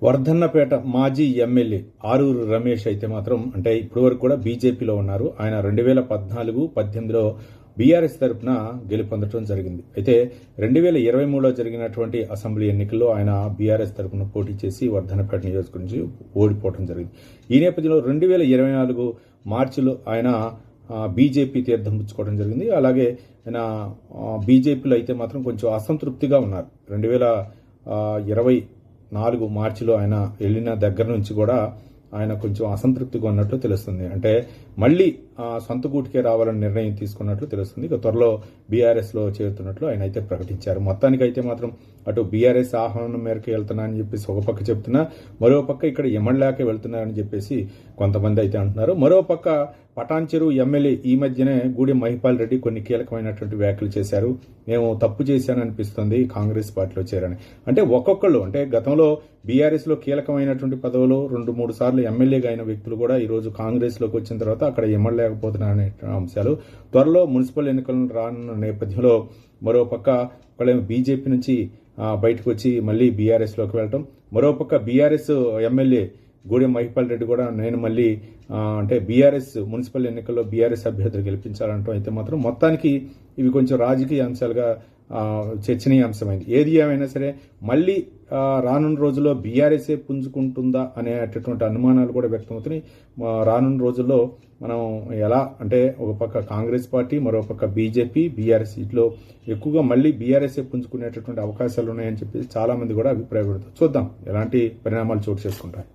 వర్ధన్నపేట మాజీ ఎమ్మెల్యే ఆరూరు రమేష్ అయితే మాత్రం అంటే ఇప్పటి వరకు కూడా బీజేపీలో ఉన్నారు. ఆయన 2014-18లో బీఆర్ఎస్ తరఫున గెలుపొందడం జరిగింది. అయితే 2023లో జరిగినటువంటి అసెంబ్లీ ఎన్నికల్లో ఆయన బీఆర్ఎస్ తరఫున పోటీ చేసి వర్ధన్నపేట నియోజకవర్గం నుంచి ఓడిపోవడం జరిగింది. ఈ నేపథ్యంలో 2024 మార్చిలో ఆయన బీజేపీ తీర్థం పుచ్చుకోవడం జరిగింది. అలాగే ఆయన బీజేపీలో అయితే మాత్రం కొంచెం అసంతృప్తిగా ఉన్నారు. 2024 మార్చిలో ఆయన వెళ్ళిన దగ్గర నుంచి కూడా ఆయన కొంచెం అసంతృప్తిగా ఉన్నట్లు తెలుస్తుంది. అంటే మళ్ళీ సొంత గూటికే రావాలని నిర్ణయం తీసుకున్నట్లు తెలుస్తుంది. ఇక త్వరలో బీఆర్ఎస్లో చేరుతున్నట్లు ఆయన అయితే ప్రకటించారు. మొత్తానికి అయితే మాత్రం అటు బీఆర్ఎస్ ఆహ్వానం మేరకు వెళ్తున్నారని చెప్పేసి ఒక పక్క చెప్తున్నా, మరో పక్క ఇక్కడ ఎమ్మెల్యేకే వెళ్తున్నారని చెప్పేసి కొంతమంది అయితే అంటున్నారు. మరో పక్క పటాన్చెరు ఎమ్మెల్యే ఈ మధ్యనే గూడెం మహిపాల్ రెడ్డి కొన్ని కీలకమైనటువంటి వ్యాఖ్యలు చేశారు. మేము తప్పు చేశాననిపిస్తుంది కాంగ్రెస్ పార్టీలో చేరని. అంటే ఒక్కొక్కళ్ళు అంటే గతంలో బీఆర్ఎస్లో కీలకమైనటువంటి పదవులు 2-3 సార్లు ఎమ్మెల్యేగా అయిన వ్యక్తులు కూడా ఈరోజు కాంగ్రెస్లోకి వచ్చిన తర్వాత అక్కడ ఎమ్మెల్యేకపోతున్నారనే అంశాలు. త్వరలో మున్సిపల్ ఎన్నికలను రానున్న నేపథ్యంలో మరోపక్క ఒకళ్ళేమో బీజేపీ నుంచి బయటకు వచ్చి మళ్ళీ బీఆర్ఎస్లోకి వెళ్ళటం, మరోపక్క బీఆర్ఎస్ ఎమ్మెల్యే గూడెం మహిపాల్ రెడ్డి కూడా నేను మళ్ళీ అంటే బీఆర్ఎస్ మున్సిపల్ ఎన్నికల్లో బీఆర్ఎస్ అభ్యర్థులు గెలిపించాలంటాం. అయితే మాత్రం మొత్తానికి ఇవి కొంచెం రాజకీయ అంశాలుగా చర్చనీయాంశమైంది. ఏది ఏమైనా సరే మళ్ళీ రానున్న రోజుల్లో బీఆర్ఎస్ఏ పుంజుకుంటుందా అనేటటువంటి అనుమానాలు కూడా వ్యక్తమవుతున్నాయి. రానున్న రోజుల్లో మనం ఎలా అంటే ఒక పక్క కాంగ్రెస్ పార్టీ, మరో పక్క బీజేపీ, బీఆర్ఎస్ ఇట్లో ఎక్కువగా మళ్ళీ బీఆర్ఎస్ఏ పుంజుకునేటటువంటి అవకాశాలు ఉన్నాయని చెప్పి చాలా మంది కూడా అభిప్రాయపడుతారు. చూద్దాం ఎలాంటి పరిణామాలు చోటు చేసుకుంటాయి.